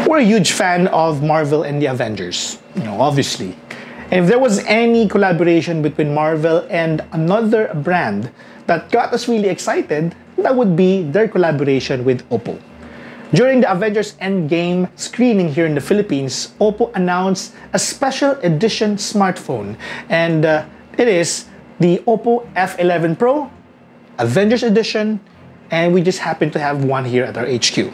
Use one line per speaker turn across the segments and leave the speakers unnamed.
We're a huge fan of Marvel and the Avengers, obviously. And if there was any collaboration between Marvel and another brand that got us really excited, that would be their collaboration with OPPO. During the Avengers Endgame screening here in the Philippines, OPPO announced a special edition smartphone, and it is the OPPO F11 Pro Avengers Edition, and we just happen to have one here at our HQ.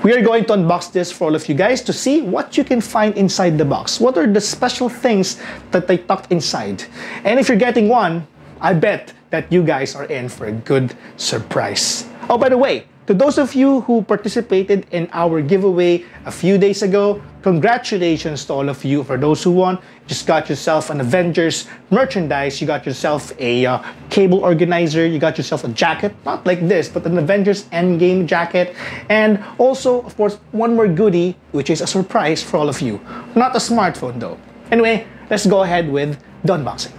We are going to unbox this for all of you guys to see what you can find inside the box. What are the special things that they tucked inside? And if you're getting one, I bet that you guys are in for a good surprise. Oh, by the way, to those of you who participated in our giveaway a few days ago, congratulations to all of you. For those who won, you just got yourself an Avengers merchandise, you got yourself a cable organizer, you got yourself a jacket, not like this, but an Avengers Endgame jacket, and also, of course, one more goodie, which is a surprise for all of you. Not a smartphone though. Anyway, let's go ahead with the unboxing.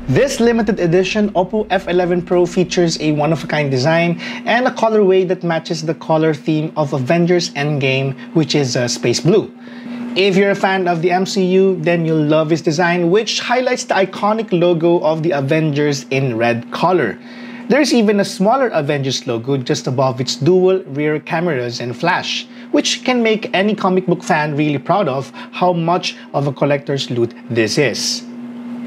This limited edition OPPO F11 Pro features a one-of-a-kind design and a colorway that matches the color theme of Avengers Endgame, which is space blue. If you're a fan of the MCU, then you'll love its design, which highlights the iconic logo of the Avengers in red color. There's even a smaller Avengers logo just above its dual rear cameras and flash, which can make any comic book fan really proud of how much of a collector's loot this is.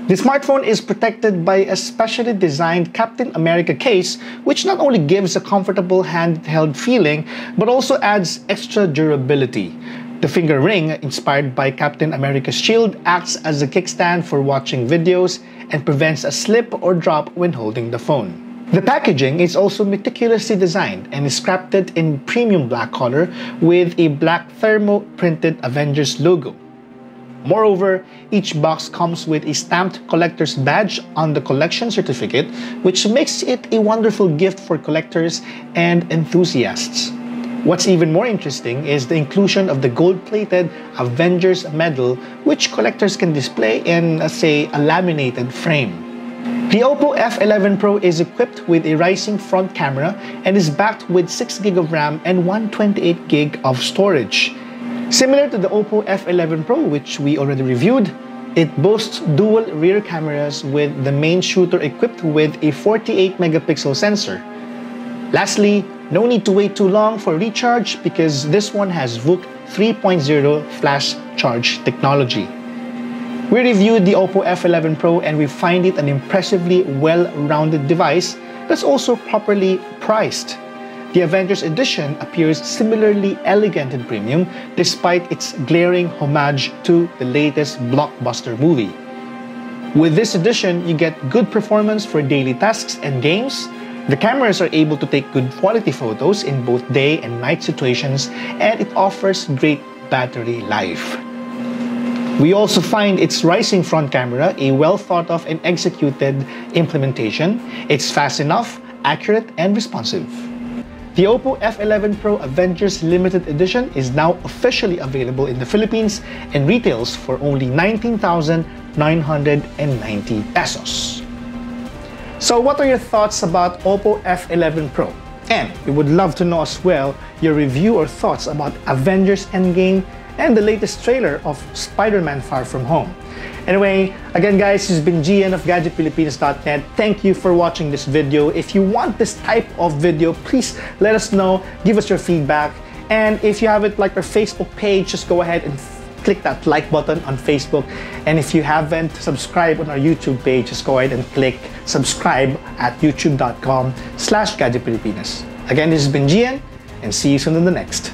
The smartphone is protected by a specially designed Captain America case, which not only gives a comfortable handheld feeling, but also adds extra durability. The finger ring, inspired by Captain America's shield, acts as a kickstand for watching videos and prevents a slip or drop when holding the phone. The packaging is also meticulously designed and is crafted in premium black color with a black thermo-printed Avengers logo. Moreover, each box comes with a stamped collector's badge on the collection certificate, which makes it a wonderful gift for collectors and enthusiasts. What's even more interesting is the inclusion of the gold-plated Avengers medal, which collectors can display in, say, a laminated frame. The OPPO F11 Pro is equipped with a rising front camera and is backed with 6GB of RAM and 128GB of storage. Similar to the OPPO F11 Pro, which we already reviewed, it boasts dual rear cameras with the main shooter equipped with a 48-megapixel sensor. Lastly, No need to wait too long for recharge because this one has VOOC 3.0 flash charge technology. We reviewed the OPPO F11 Pro and we find it an impressively well-rounded device that's also properly priced. The Avengers Edition appears similarly elegant and premium despite its glaring homage to the latest blockbuster movie. With this edition, you get good performance for daily tasks and games. The cameras are able to take good quality photos in both day and night situations, and it offers great battery life. We also find its rising front camera a well thought of and executed implementation. It's fast enough, accurate, and responsive. The OPPO F11 Pro Avengers Limited Edition is now officially available in the Philippines and retails for only 19,990 pesos. So what are your thoughts about OPPO F11 Pro? And we would love to know as well your review or thoughts about Avengers Endgame and the latest trailer of Spider-Man Far From Home. Anyway, again guys, this has been Gian of GadgetPilipinas.net. Thank you for watching this video. If you want this type of video, please let us know, give us your feedback. And if you haven't liked our Facebook page, just go ahead and click that like button on Facebook. And if you haven't subscribed on our YouTube page, just go ahead and click subscribe at youtube.com/GadgetPilipinas. Again, this has been Gian, and see you soon in the next.